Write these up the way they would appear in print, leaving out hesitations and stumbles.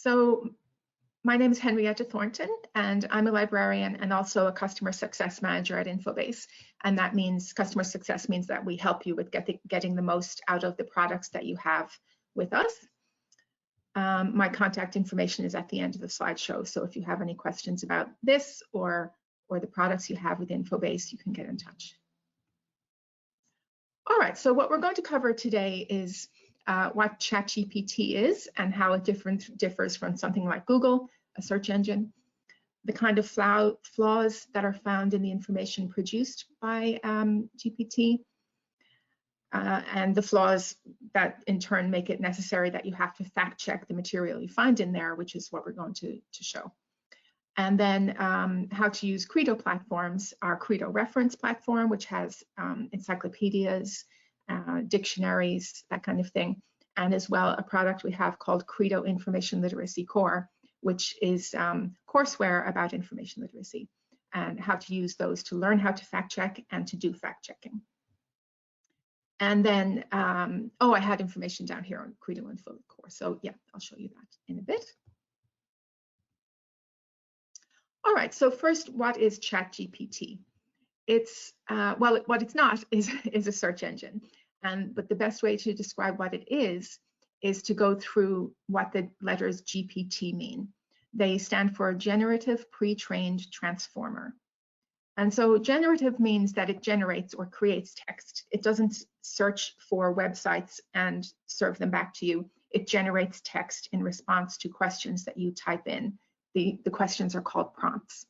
So my name is Henrietta Thornton, and I'm a librarian and also a customer success manager at Infobase. And that means customer success means that we help you with getting the most out of the products that you have with us. My contact information is at the end of the slideshow. So if you have any questions about this or the products you have with Infobase, you can get in touch. All right, so what we're going to cover today is what ChatGPT is and how it differs from something like Google, a search engine, the kind of flaws that are found in the information produced by GPT, and the flaws that in turn make it necessary that you have to fact check the material you find in there, which is what we're going to show. And then how to use Credo platforms, our Credo reference platform, which has encyclopedias, dictionaries, that kind of thing, and as well a product we have called Credo Information Literacy Core, which is courseware about information literacy and how to use those to learn how to fact check and to do fact checking. And then, oh, I had information down here on Credo Info Core. So yeah, I'll show you that in a bit. All right, so first, what is ChatGPT? It's, well, what it's not is a search engine. But the best way to describe what it is to go through what the letters GPT mean. They stand for Generative Pre-trained Transformer. And so generative means that it generates or creates text. It doesn't search for websites and serve them back to you. It generates text in response to questions that you type in. The questions are called prompts.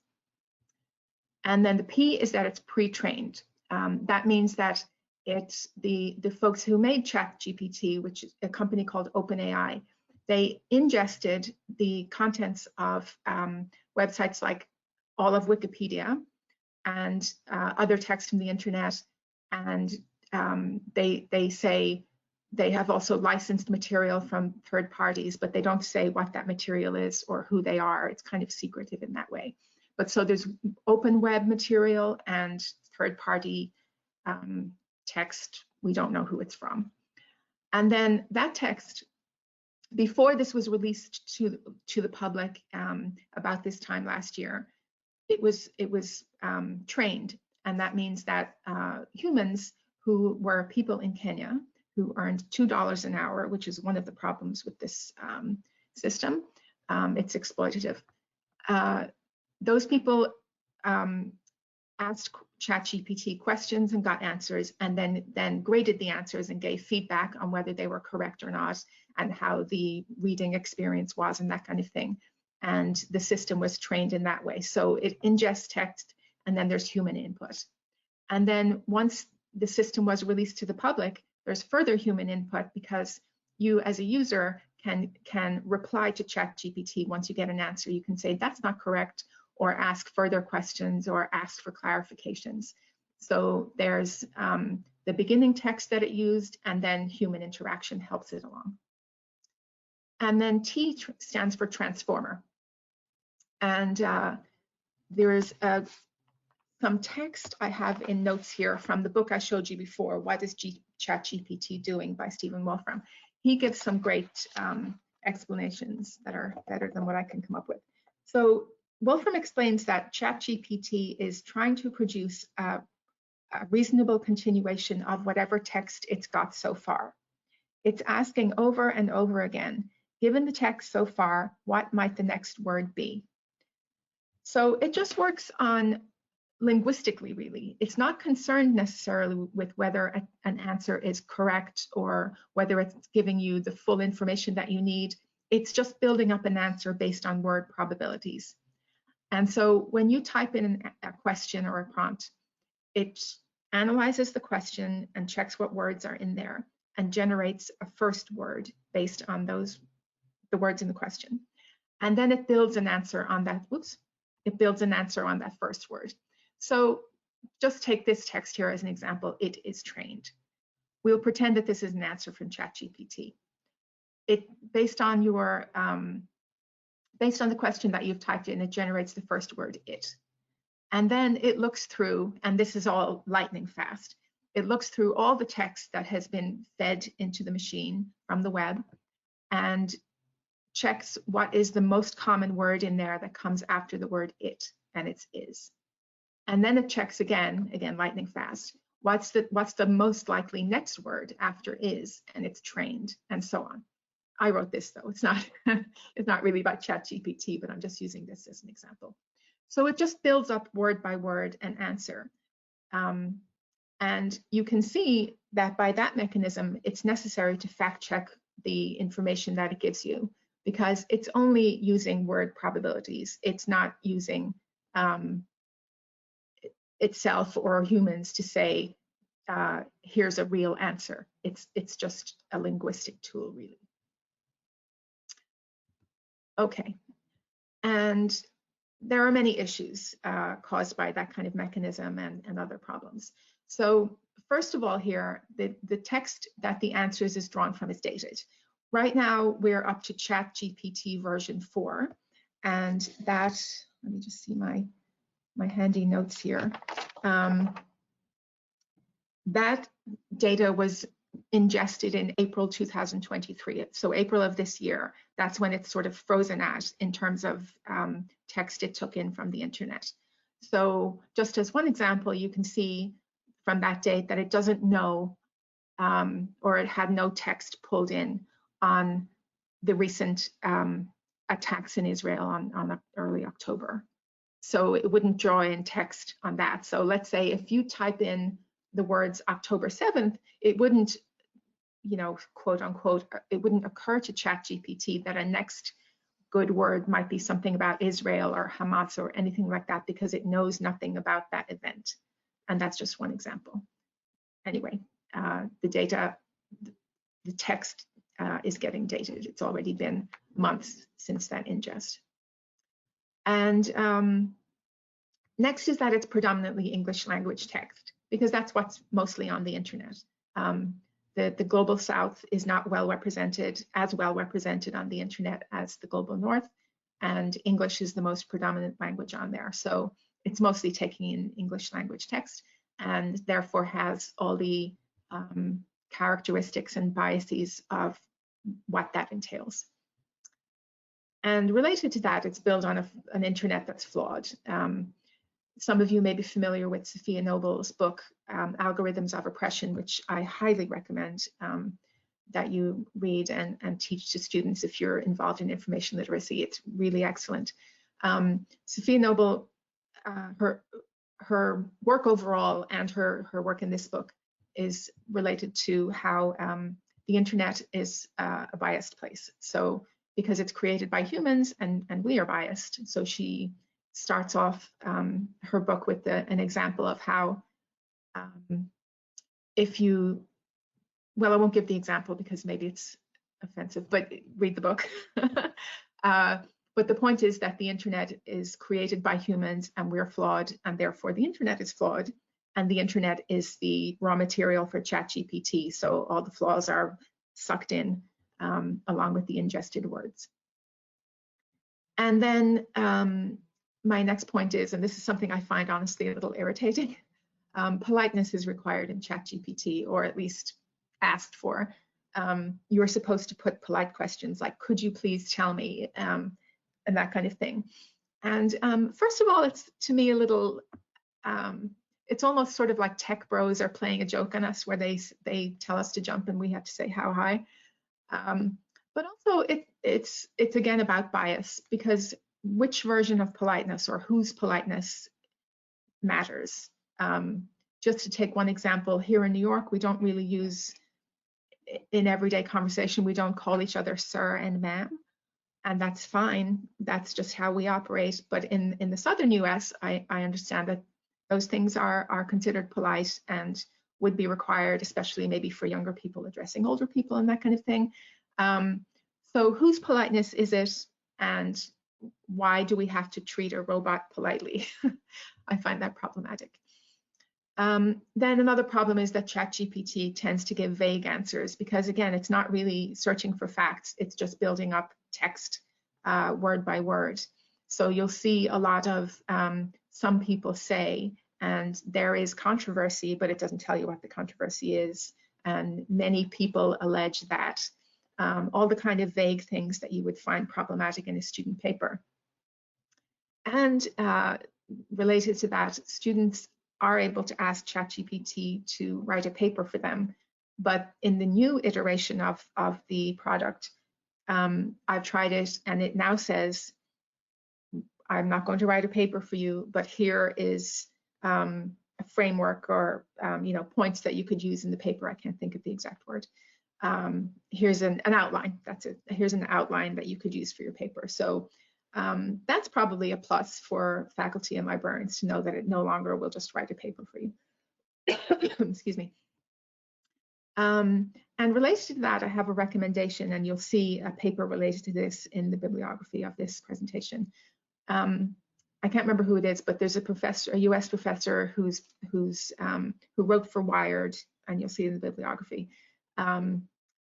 And then the P is that it's pre-trained. That means that it's the folks who made ChatGPT, which is a company called OpenAI, they ingested the contents of websites like all of Wikipedia and other text from the internet, and they say they have also licensed material from third parties, but they don't say what that material is or who they are. It's kind of secretive in that way. But so there's open web material and third-party text. We don't know who it's from. And then that text, before this was released to the public about this time last year, it was trained, and that means that humans who were people in Kenya who earned $2 an hour, which is one of the problems with this system. It's exploitative. Those people asked ChatGPT questions and got answers, and then graded the answers and gave feedback on whether they were correct or not, and how the reading experience was and that kind of thing. And the system was trained in that way. So it ingests text, and then there's human input. And then once the system was released to the public, there's further human input, because you as a user can reply to ChatGPT once you get an answer. You can say that's not correct, or ask further questions, or ask for clarifications. So there's the beginning text that it used, and then human interaction helps it along. And then T stands for transformer. And there's some text I have in notes here from the book I showed you before, What is ChatGPT Doing by Stephen Wolfram. He gives some great explanations that are better than what I can come up with. So Wolfram explains that ChatGPT is trying to produce a reasonable continuation of whatever text it's got so far. It's asking over and over again, given the text so far, what might the next word be? So it just works on linguistically, really. It's not concerned necessarily with whether an answer is correct or whether it's giving you the full information that you need. It's just building up an answer based on word probabilities. And so when you type in a question or a prompt, it analyzes the question and checks what words are in there and generates a first word based on the words in the question. And then it builds an answer on that, it builds an answer on that first word. So just take this text here as an example. It is trained. We'll pretend that this is an answer from ChatGPT. Based on the question that you've typed in, it generates the first word, it. And then it looks through, and this is all lightning fast, it looks through all the text that has been fed into the machine from the web and checks what is the most common word in there that comes after the word it, and it's is. And then it checks again lightning fast, what's the most likely next word after is, and it's trained, and so on. I wrote this though, it's not it's not really about ChatGPT, but I'm just using this as an example. So it just builds up word by word an answer. And you can see that by that mechanism, it's necessary to fact check the information that it gives you, because it's only using word probabilities. It's not using itself or humans to say, here's a real answer. It's just a linguistic tool, really. Okay, and there are many issues caused by that kind of mechanism and other problems. So first of all here, the text that the answers is drawn from is dated. Right now, we're up to ChatGPT version 4, and that, let me just see my handy notes here. That data was ingested in April 2023. So April of this year, that's when it's sort of frozen at in terms of text it took in from the internet. So just as one example, you can see from that date that it doesn't know, or it had no text pulled in on the recent attacks in Israel on early October. So it wouldn't draw in text on that. So let's say if you type in the words October 7th, it wouldn't, you know, quote unquote, it wouldn't occur to ChatGPT that a next good word might be something about Israel or Hamas or anything like that, because it knows nothing about that event. And that's just one example. Anyway, the data, the text is getting dated. It's already been months since that ingest. And next is that it's predominantly English language text, because that's what's mostly on the internet. The global South is not as well represented on the internet as the global North, and English is the most predominant language on there. So it's mostly taking in English language text, and therefore has all the characteristics and biases of what that entails. And related to that, it's built on an internet that's flawed. Some of you may be familiar with Sophia Noble's book, Algorithms of Oppression, which I highly recommend that you read and teach to students if you're involved in information literacy. It's really excellent. Sophia Noble, her work overall and her work in this book is related to how the internet is a biased place. So because it's created by humans and we are biased. So she starts off her book with an example of how if you, well, I won't give the example because maybe it's offensive, but read the book. But the point is that the internet is created by humans and we're flawed, and therefore the internet is flawed, and the internet is the raw material for ChatGPT. So all the flaws are sucked in along with the ingested words. And then my next point is, and this is something I find honestly a little irritating, politeness is required in ChatGPT, or at least asked for. You're supposed to put polite questions like, could you please tell me, and that kind of thing. And first of all, it's to me a little, it's almost sort of like tech bros are playing a joke on us, where they tell us to jump and we have to say how high. But also it's again about bias, because which version of politeness or whose politeness matters. Just to take one example, here in New York, we don't really use, in everyday conversation, we don't call each other sir and ma'am, and that's fine. That's just how we operate. But in the southern US, I understand that those things are considered polite and would be required, especially maybe for younger people addressing older people and that kind of thing. So whose politeness is it, and why do we have to treat a robot politely? I find that problematic. Then another problem is that ChatGPT tends to give vague answers, because again, it's not really searching for facts, it's just building up text word by word. So you'll see a lot of some people say, and there is controversy, but it doesn't tell you what the controversy is. And many people allege that. all the kind of vague things that you would find problematic in a student paper. And related to that, students are able to ask ChatGPT to write a paper for them. But in the new iteration of the product, I've tried it, and it now says, I'm not going to write a paper for you, but here is a framework or points that you could use in the paper. I can't think of the exact word. Here's an outline. That's it. Here's an outline that you could use for your paper. So that's probably a plus for faculty and librarians to know that it no longer will just write a paper for you. Excuse me. And related to that, I have a recommendation, and you'll see a paper related to this in the bibliography of this presentation. I can't remember who it is, but there's a professor, a US professor who wrote for Wired, and you'll see in the bibliography.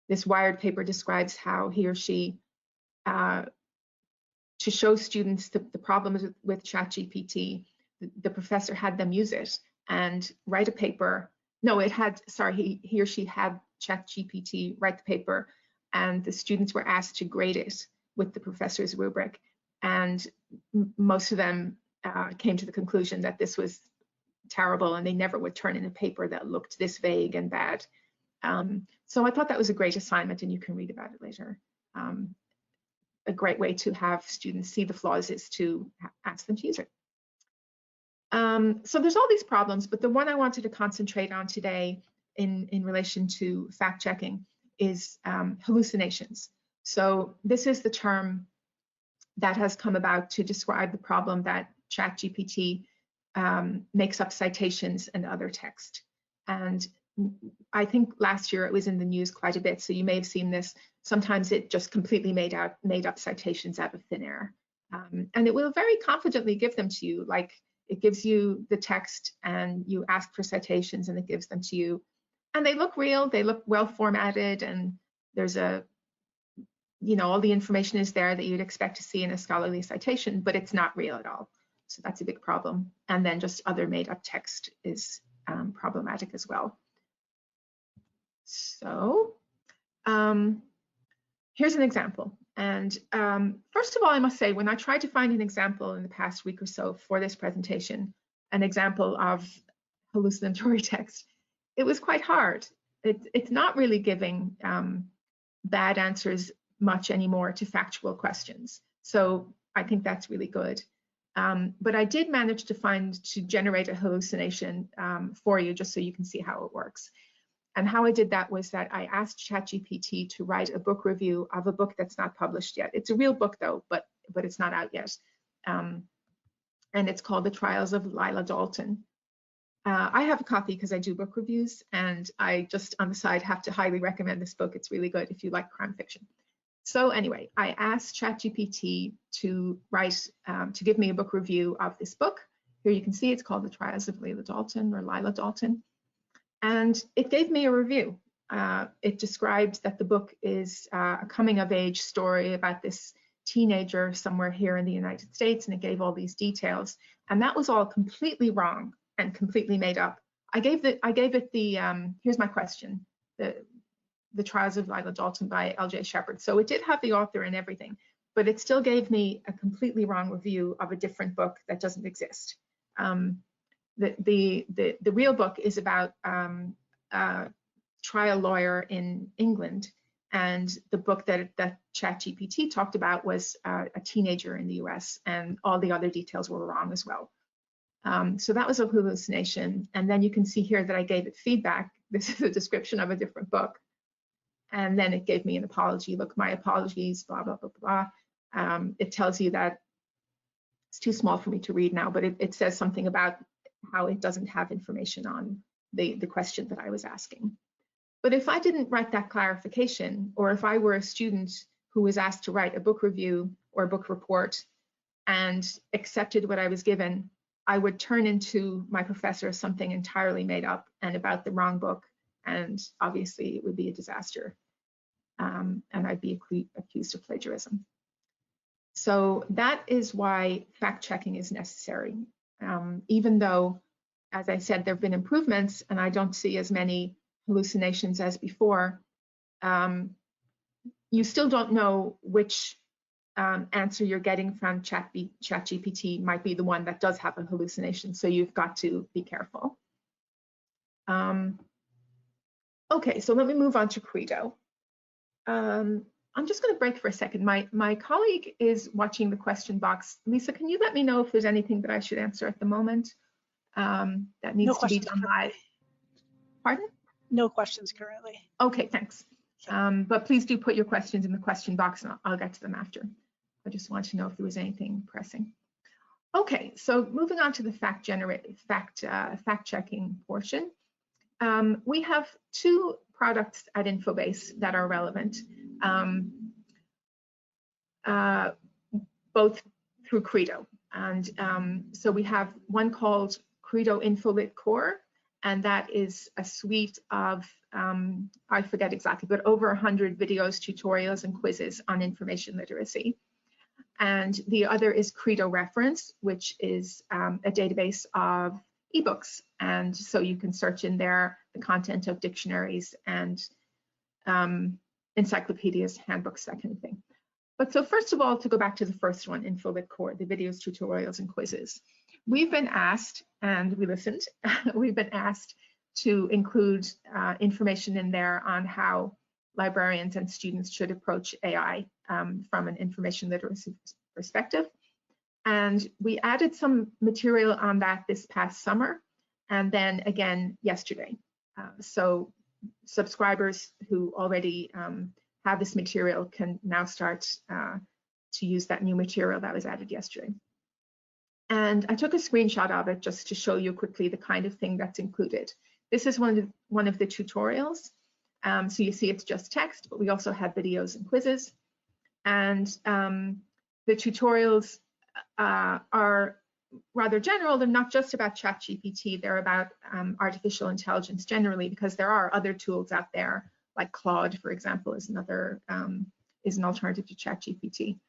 This Wired paper describes how he or she, to show students the problems with ChatGPT, the professor had them use it and write a paper. No, he or she had ChatGPT write the paper, and the students were asked to grade it with the professor's rubric. And most of them came to the conclusion that this was terrible, and they never would turn in a paper that looked this vague and bad. So I thought that was a great assignment, and you can read about it later. A great way to have students see the flaws is to ask them to use it. So there's all these problems, but the one I wanted to concentrate on today in relation to fact checking is hallucinations. So this is the term that has come about to describe the problem that ChatGPT makes up citations and other text. And I think last year it was in the news quite a bit, so you may have seen this. Sometimes it just completely made up citations out of thin air. And it will very confidently give them to you, like it gives you the text and you ask for citations and it gives them to you. And they look real, they look well formatted, and there's all the information is there that you'd expect to see in a scholarly citation, but it's not real at all. So that's a big problem. And then just other made up text is problematic as well. So here's an example. And first of all, I must say, when I tried to find an example in the past week or so for this presentation, an example of hallucinatory text, it was quite hard. It's not really giving bad answers much anymore to factual questions. So I think that's really good. But I did manage to generate a hallucination for you, just so you can see how it works. And how I did that was that I asked ChatGPT to write a book review of a book that's not published yet. It's a real book though, but it's not out yet. And it's called The Trials of Lila Dalton. I have a copy because I do book reviews, and I just on the side have to highly recommend this book. It's really good if you like crime fiction. So anyway, I asked ChatGPT to write, to give me a book review of this book. Here you can see it's called The Trials of Lila Dalton, or Lila Dalton. And it gave me a review. It described that the book is a coming-of-age story about this teenager somewhere here in the United States, and it gave all these details. And that was all completely wrong and completely made up. I gave it the here's my question, the Trials of Lila Dalton by L.J. Shepard. So it did have the author and everything, but it still gave me a completely wrong review of a different book that doesn't exist. The real book is about a trial lawyer in England, and the book that ChatGPT talked about was a teenager in the US, and all the other details were wrong as well. So that was a hallucination. And then you can see here that I gave it feedback. This is a description of a different book. And then it gave me an apology. Look, my apologies, blah, blah, blah, blah. It tells you that it's too small for me to read now, but it says something about how it doesn't have information on the question that I was asking. But if I didn't write that clarification, or if I were a student who was asked to write a book review or a book report and accepted what I was given, I would turn into my professor something entirely made up and about the wrong book, and obviously it would be a disaster. And I'd be accused of plagiarism. So that is why fact checking is necessary. Even though, as I said, there have been improvements and I don't see as many hallucinations as before, you still don't know which answer you're getting from ChatGPT might be the one that does have a hallucination, so you've got to be careful. Okay, so let me move on to Credo. I'm just going to break for a second. My colleague is watching the question box. Lisa, can you let me know if there's anything that I should answer at the moment that needs to be done live? Pardon? No questions currently. Okay, thanks. But please do put your questions in the question box and I'll get to them after. I just want to know if there was anything pressing. Okay, so moving on to the fact-checking portion. We have two products at Infobase that are relevant, both through Credo. And so we have one called Credo InfoLit Core, and that is a suite of, I forget exactly, but over 100 videos, tutorials, and quizzes on information literacy. And the other is Credo Reference, which is a database of ebooks. And so you can search in there the content of dictionaries and encyclopedias, handbooks, that kind of thing. But so first of all, to go back to the first one, InfoLit Core, the videos, tutorials, and quizzes. We've been asked, and we listened, we've been asked to include information in there on how librarians and students should approach AI from an information literacy perspective. And we added some material on that this past summer, and then again yesterday. So subscribers who already have this material can now start to use that new material that was added yesterday. And I took a screenshot of it just to show you quickly the kind of thing that's included. This is one of the tutorials. So you see it's just text, but we also have videos and quizzes. And the tutorials are rather general. They're not just about ChatGPT, they're about artificial intelligence generally, because there are other tools out there, like Claude, for example, is another is an alternative to ChatGPT.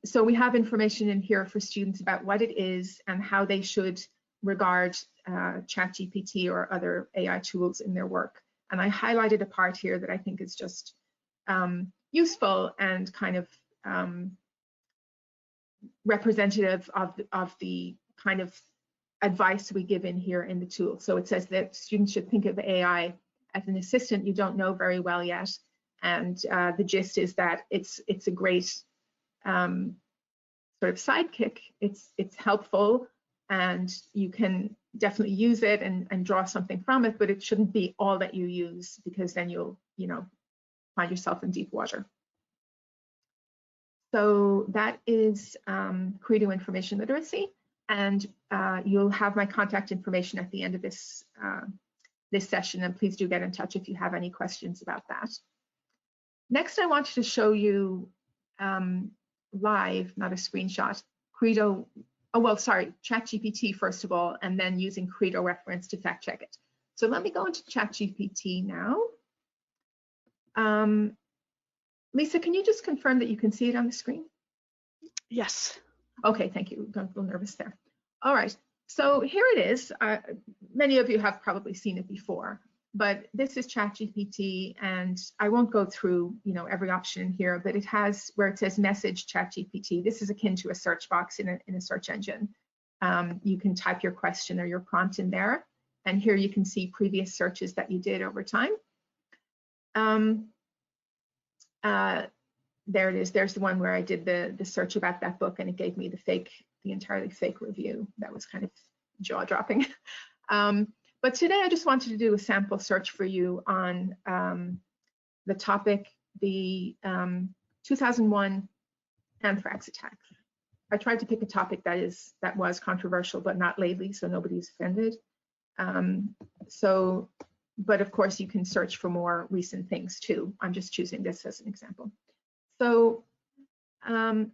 So we have information in here for students about what it is and how they should regard ChatGPT or other AI tools in their work. And I highlighted a part here that I think is just useful and kind of representative of the kind of advice we give in here in the tool. So it says that students should think of AI as an assistant you don't know very well yet. And the gist is that it's a great sort of sidekick. It's helpful, and you can definitely use it and draw something from it, but it shouldn't be all that you use, because then you'll find yourself in deep water. So that is Credo Information Literacy, and you'll have my contact information at the end of this this session, and please do get in touch if you have any questions about that. Next, I wanted to show you live, not a screenshot, Credo, oh well, sorry, ChatGPT first of all, and then using Credo Reference to fact check it. So let me go into ChatGPT now. Lisa, can you just confirm that you can see it on the screen? Yes. Okay, thank you. Got a little nervous there. All right, so here it is. Many of you have probably seen it before, but this is ChatGPT, and I won't go through every option here, but it has where it says message ChatGPT. This is akin to a search box in a search engine. You can type your question or your prompt in there, and here you can see previous searches that you did over time. There it is. There's the one where I did the search about that book, and it gave me the entirely fake review. That was kind of jaw-dropping. But today I just wanted to do a sample search for you on the topic, the 2001 anthrax attack. I tried to pick a topic that was controversial, but not lately, so nobody's offended. But of course you can search for more recent things too. I'm just choosing this as an example. So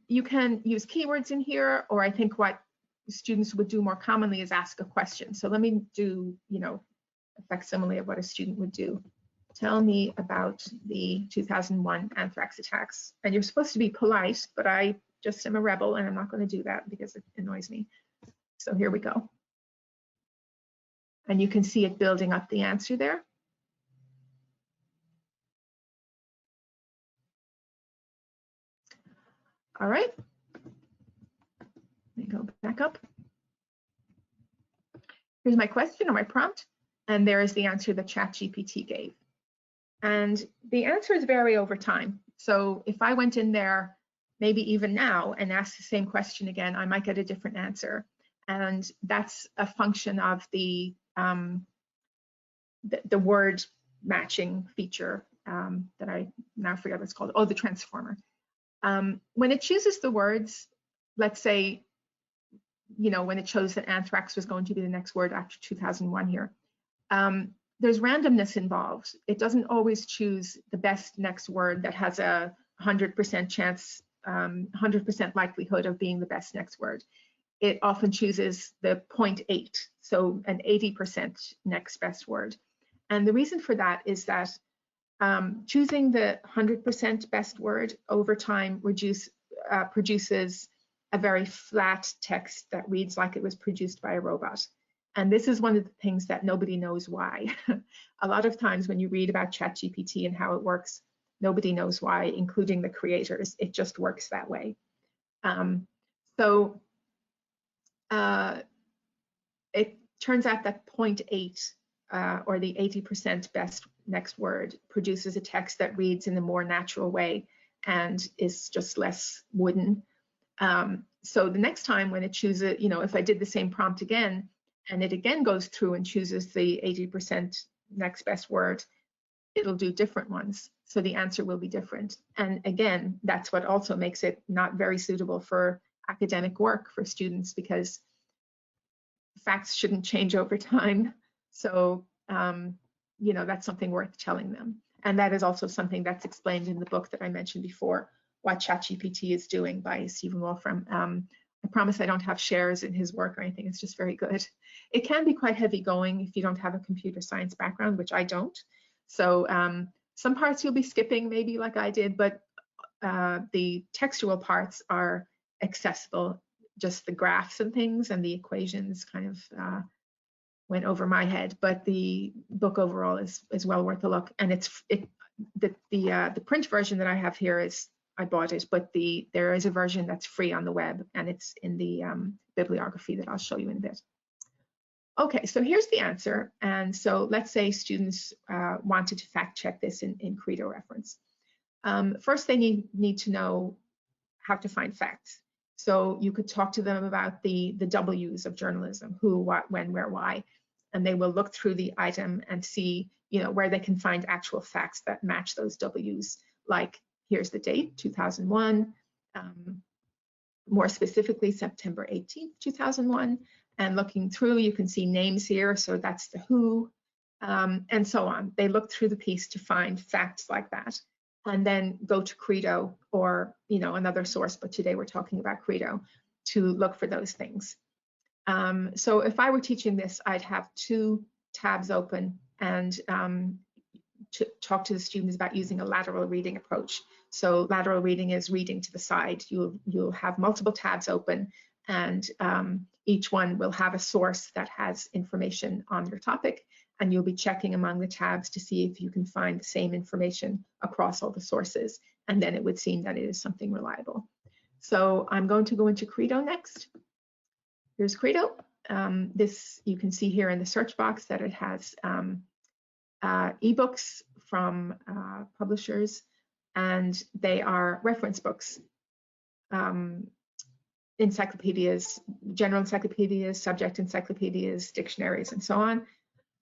you can use keywords in here, or I think what students would do more commonly is ask a question. So let me do, a facsimile of what a student would do. Tell me about the 2001 anthrax attacks. And you're supposed to be polite, but I just am a rebel, and I'm not going to do that because it annoys me. So here we go. And you can see it building up the answer there. All right. Let me go back up. Here's my question or my prompt, and there is the answer that ChatGPT gave. And the answers vary over time. So if I went in there, maybe even now, and asked the same question again, I might get a different answer. And that's a function of the word matching feature that I now forget what it's called. Oh, the transformer. When it chooses the words, let's say, you know, when it chose that anthrax was going to be the next word after 2001 here, there's randomness involved. It doesn't always choose the best next word that has a 100% chance, 100% likelihood of being the best next word. It often chooses the 0.8, so an 80% next best word. And the reason for that is that choosing the 100% best word over time produces a very flat text that reads like it was produced by a robot. And this is one of the things that nobody knows why. A lot of times when you read about ChatGPT and how it works, nobody knows why, including the creators. It just works that way. It turns out that 0.8 or the 80% best next word produces a text that reads in a more natural way and is just less wooden. So the next time when it chooses, you know, if I did the same prompt again, and it again goes through and chooses the 80% next best word, it'll do different ones. So the answer will be different. And again, that's what also makes it not very suitable for academic work for students, because facts shouldn't change over time. So, you know, that's something worth telling them. And that is also something that's explained in the book that I mentioned before, What ChatGPT is Doing by Stephen Wolfram. I promise I don't have shares in his work or anything. It's just very good. It can be quite heavy going if you don't have a computer science background, which I don't. So some parts you'll be skipping maybe like I did, but the textual parts are accessible. Just the graphs and things and the equations kind of went over my head, but the book overall is well worth a look. And the print version that I have here is, I bought it, but there is a version that's free on the web, and it's in the bibliography that I'll show you in a bit. Okay, so here's the answer. And so let's say students wanted to fact check this in Credo reference. First, they need to know how to find facts. So you could talk to them about the W's of journalism: who, what, when, where, why, and they will look through the item and see, you know, where they can find actual facts that match those W's. Like, here's the date, 2001, more specifically September 18th, 2001. And looking through, you can see names here, so that's the who, and so on. They look through the piece to find facts like that, and then go to Credo or, you know, another source, but today we're talking about Credo, to look for those things. So if I were teaching this, I'd have two tabs open and to talk to the students about using a lateral reading approach. So lateral reading is reading to the side. You'll have multiple tabs open, and each one will have a source that has information on your topic, and you'll be checking among the tabs to see if you can find the same information across all the sources, and then it would seem that it is something reliable. So I'm going to go into Credo next. Here's Credo. This, you can see here in the search box that it has ebooks from publishers, and they are reference books, encyclopedias, general encyclopedias, subject encyclopedias, dictionaries, and so on.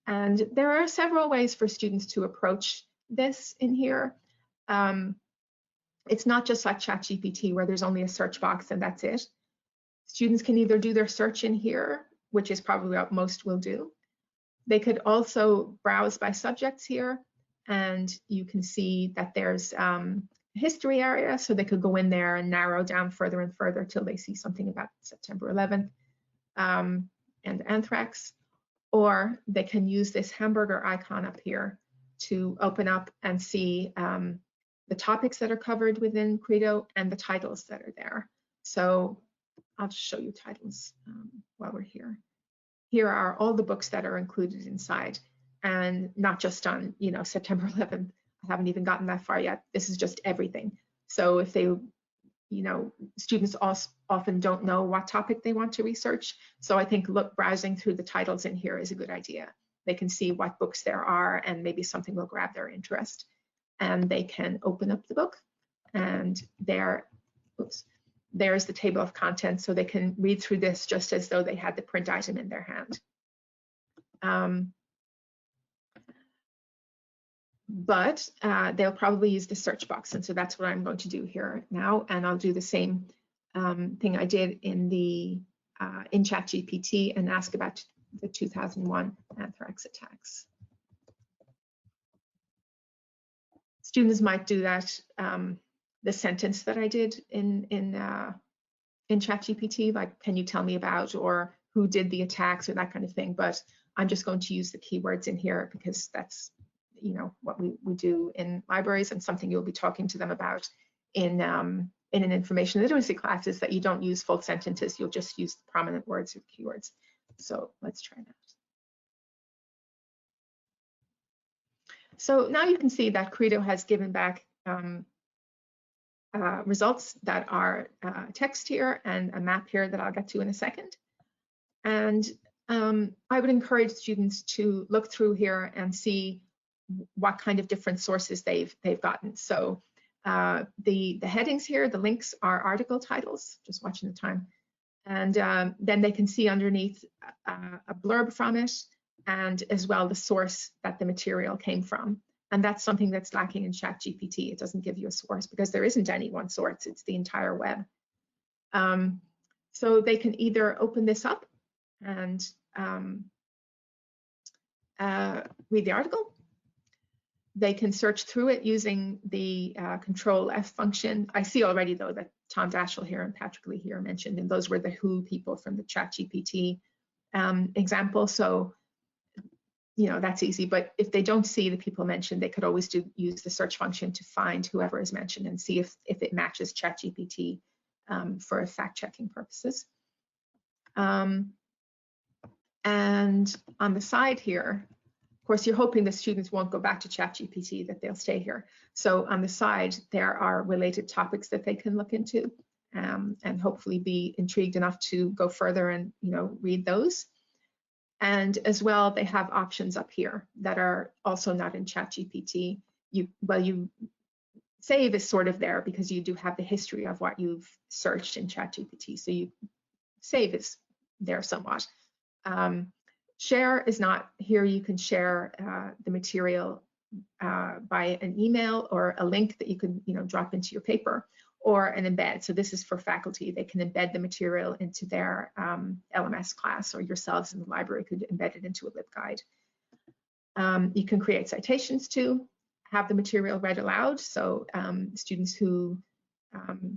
And there are several ways for students to approach this in here. It's not just like ChatGPT where there's only a search box and that's it. Students can either do their search in here, which is probably what most will do. They could also browse by subjects here, and you can see that there's a history area, so they could go in there and narrow down further and further till they see something about September 11th and anthrax. Or they can use this hamburger icon up here to open up and see the topics that are covered within Credo and the titles that are there. So I'll just show you titles while we're here. Here are all the books that are included inside, and not just on, you know, September 11th. I haven't even gotten that far yet. This is just everything. So if they, you you know, students also often don't know what topic they want to research. So I think browsing through the titles in here is a good idea. They can see what books there are, and maybe something will grab their interest. And they can open up the book, and there's the table of contents, so they can read through this just as though they had the print item in their hand. But they'll probably use the search box, and so that's what I'm going to do here now. And I'll do the same thing I did in ChatGPT and ask about the 2001 anthrax attacks. Students might do that, the sentence that I did in ChatGPT, like, can you tell me about, or who did the attacks, or that kind of thing. But I'm just going to use the keywords in here because that's, you know, what we do in libraries, and something you'll be talking to them about in an information literacy class is that you don't use full sentences, you'll just use the prominent words or keywords. So let's try that. So now you can see that Credo has given back results that are text here and a map here that I'll get to in a second. And I would encourage students to look through here and see what kind of different sources they've gotten. So the headings here, the links are article titles, just watching the time. And then they can see underneath a blurb from it, and as well the source that the material came from. And that's something that's lacking in ChatGPT. It doesn't give you a source because there isn't any one source, it's the entire web. So they can either open this up and read the article. They can search through it using the Control F function. I see already though that Tom Daschle here and Patrick Lee here mentioned, and those were the WHO people from the ChatGPT example. So, you know, that's easy. But if they don't see the people mentioned, they could always use the search function to find whoever is mentioned and see if it matches ChatGPT for fact-checking purposes. And on the side here, of course, you're hoping the students won't go back to ChatGPT, that they'll stay here. So on the side, there are related topics that they can look into and hopefully be intrigued enough to go further and, you know, read those. And as well, they have options up here that are also not in ChatGPT. Save is sort of there because you do have the history of what you've searched in ChatGPT. So save is there somewhat. Share is not here. You can share the material by an email or a link that you can, you know, drop into your paper, or an embed. So this is for faculty. They can embed the material into their LMS class, or yourselves in the library could embed it into a LibGuide. You can create citations too, have the material read aloud. So students who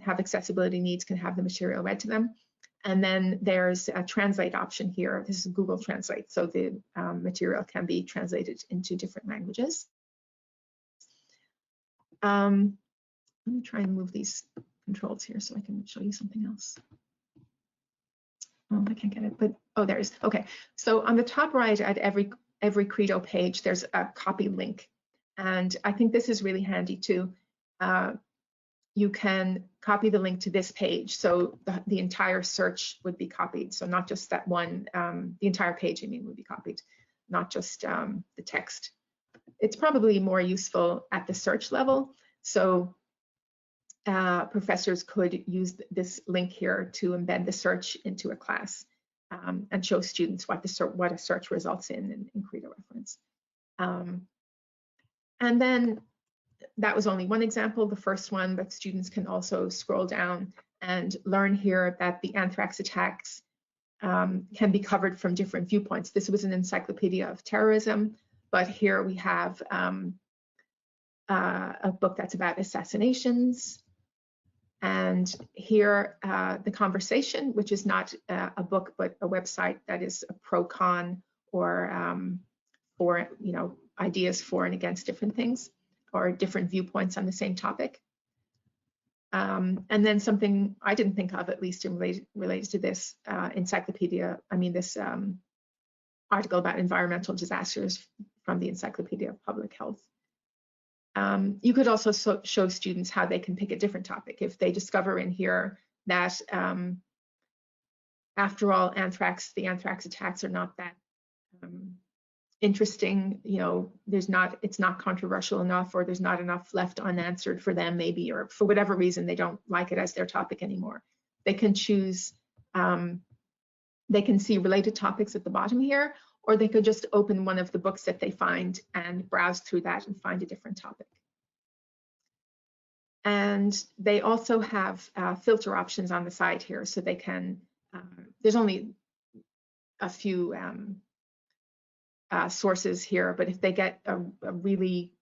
have accessibility needs can have the material read to them. And then there's a translate option here. This is Google Translate, so the material can be translated into different languages. Let me try and move these controls here so I can show you something else. Oh, I can't get it, but oh, there it is. Okay, so on the top right at every Credo page, there's a copy link. And I think this is really handy too. You can copy the link to this page. So the entire search would be copied. So not just that one, the entire page, I mean, would be copied, not just the text. It's probably more useful at the search level. So professors could use this link here to embed the search into a class and show students what a search results in Credo reference. And then that was only one example, the first one, but students can also scroll down and learn here that the anthrax attacks can be covered from different viewpoints. This was an encyclopedia of terrorism, but here we have a book that's about assassinations. And here, the conversation, which is not a book, but a website that is a pro-con or for, you know, ideas for and against different things or different viewpoints on the same topic. And then something I didn't think of, at least in related to this encyclopedia, I mean this article about environmental disasters from the Encyclopedia of Public Health. You could also show students how they can pick a different topic. If they discover in here that after all, the anthrax attacks are not that interesting, you know, it's not controversial enough, or there's not enough left unanswered for them maybe, or for whatever reason they don't like it as their topic anymore. They can choose, they can see related topics at the bottom here, or they could just open one of the books that they find and browse through that and find a different topic. And they also have filter options on the side here, so they can, there's only a few sources here, but if they get a really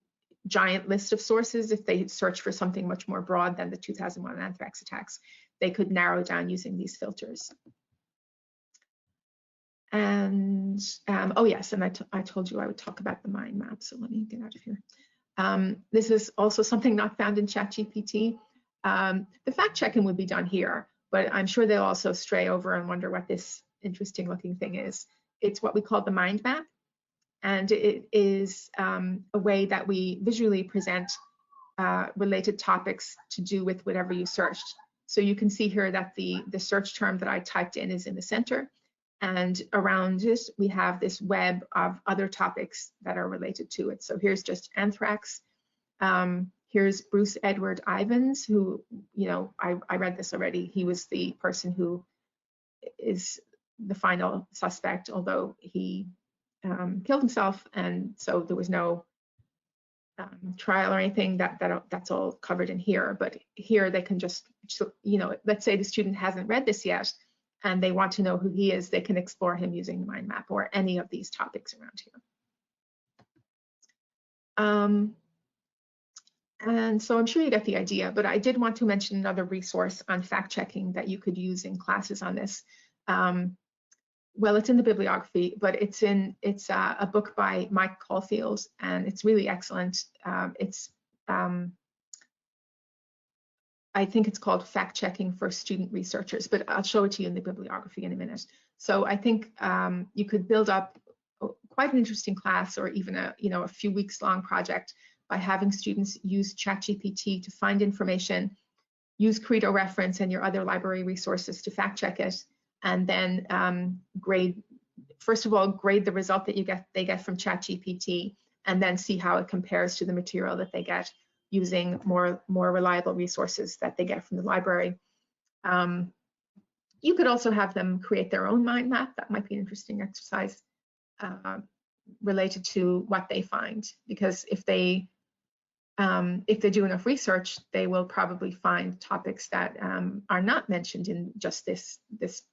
giant list of sources, if they search for something much more broad than the 2001 anthrax attacks, they could narrow down using these filters. And oh yes, and I told you I would talk about the mind map, so let me get out of here. This is also something not found in ChatGPT. The fact checking would be done here, but I'm sure they'll also stray over and wonder what this interesting looking thing is. It's what we call the mind map, and it is a way that we visually present related topics to do with whatever you searched. So you can see here that the search term that I typed in is in the center, and around it we have this web of other topics that are related to it. So here's just anthrax. Here's Bruce Edward Ivins, who, you know, I read this already. He was the person who is the final suspect, although he killed himself, and so there was no trial or anything. That's all covered in here. But here they can just, you know, let's say the student hasn't read this yet and they want to know who he is, they can explore him using the mind map or any of these topics around here. And so I'm sure you get the idea, but I did want to mention another resource on fact checking that you could use in classes on this. Well, it's in the bibliography, but it's a book by Mike Caulfield, and it's really excellent. I think it's called Fact Checking for Student Researchers, but I'll show it to you in the bibliography in a minute. So I think you could build up quite an interesting class, or even a few weeks long project, by having students use ChatGPT to find information, use Credo reference and your other library resources to fact check it, and then first of all, grade the result that they get from ChatGPT, and then see how it compares to the material that they get using more reliable resources that they get from the library. You could also have them create their own mind map. That might be an interesting exercise related to what they find, because if they do enough research, they will probably find topics that are not mentioned in just this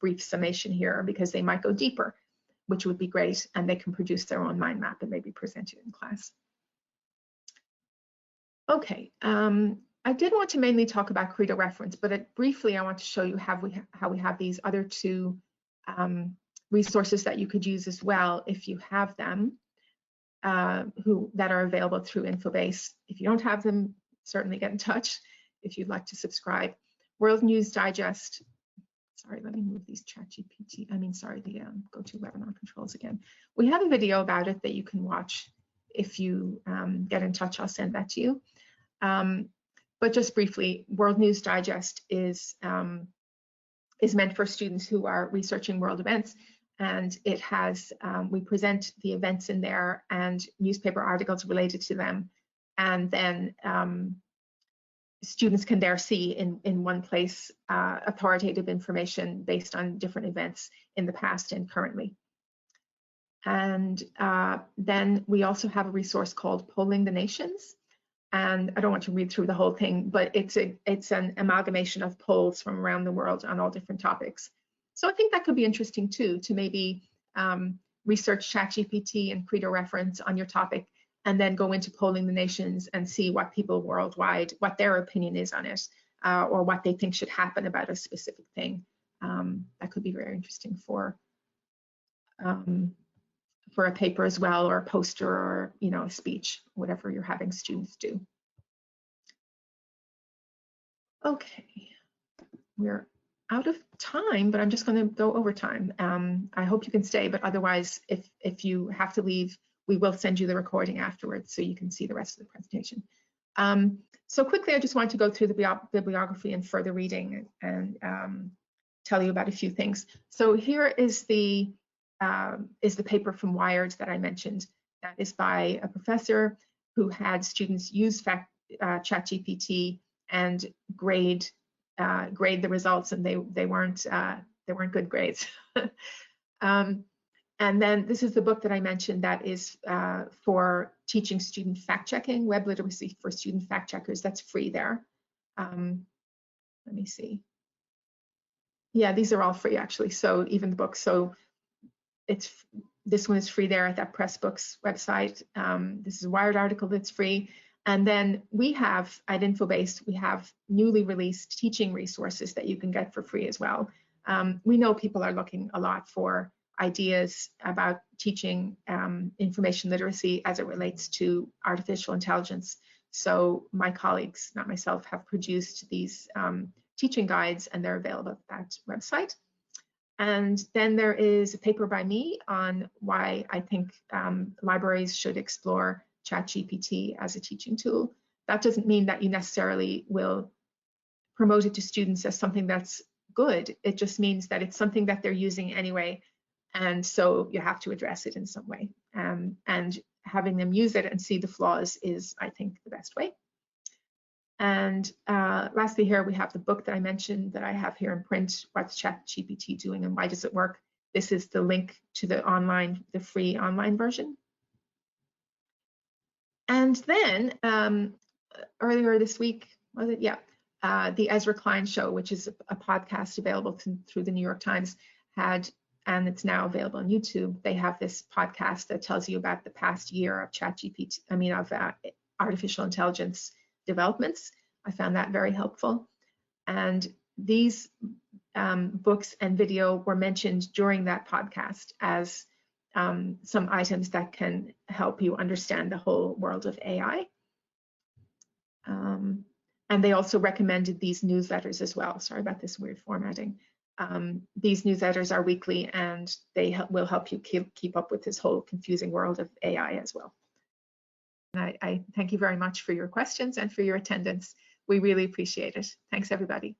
brief summation here, because they might go deeper, which would be great, and they can produce their own mind map and maybe present it in class. Okay, I did want to mainly talk about Credo reference, but briefly I want to show you how we have these other two resources that you could use as well if you have them, that are available through Infobase. If you don't have them, certainly get in touch if you'd like to subscribe. World News Digest. Sorry, let me move these the GoToWebinar controls again. We have a video about it that you can watch. If you get in touch, I'll send that to you. But just briefly, World News Digest is meant for students who are researching world events, and it has, we present the events in there and newspaper articles related to them, and then students can there see in one place authoritative information based on different events in the past and currently. And then we also have a resource called Polling the Nations, and I don't want to read through the whole thing, but it's an amalgamation of polls from around the world on all different topics. So I think that could be interesting too, to maybe research ChatGPT and Credo reference on your topic, and then go into Polling the Nations and see what people worldwide, what their opinion is on it, or what they think should happen about a specific thing. That could be very interesting for a paper as well, or a poster, or a speech, whatever you're having students do. Okay, we're out of time, but I'm just going to go over time. I hope you can stay, but otherwise, if you have to leave, we will send you the recording afterwards so you can see the rest of the presentation. So quickly, I just want to go through the bibliography and further reading and tell you about a few things. So here is the paper from Wired that I mentioned. That is by a professor who had students use ChatGPT and grade the results, and they weren't good grades. And then this is the book that I mentioned that is for teaching student fact-checking, web literacy for student fact-checkers. That's free there. Let me see. Yeah, these are all free actually. So even the book. So this one is free there at that Pressbooks website. This is a Wired article that's free. And then we have at Infobase, we have newly released teaching resources that you can get for free as well. We know people are looking a lot for ideas about teaching information literacy as it relates to artificial intelligence. So my colleagues, not myself, have produced these teaching guides, and they're available at that website. And then there is a paper by me on why I think libraries should explore ChatGPT as a teaching tool. That doesn't mean that you necessarily will promote it to students as something that's good. It just means that it's something that they're using anyway, and so you have to address it in some way. And having them use it and see the flaws is, I think, the best way. And lastly, here we have the book that I mentioned that I have here in print, What's ChatGPT Doing and Why Does It Work? This is the link to the free online version. And then earlier this week, was it? Yeah, the Ezra Klein Show, which is a podcast available through the New York Times, and it's now available on YouTube. They have this podcast that tells you about the past year of ChatGPT, of artificial intelligence developments. I found that very helpful. And these books and video were mentioned during that podcast as some items that can help you understand the whole world of AI. And they also recommended these newsletters as well. Sorry about this weird formatting. These newsletters are weekly, and they will help you keep up with this whole confusing world of AI as well. And I thank you very much for your questions and for your attendance. We really appreciate it. Thanks, everybody.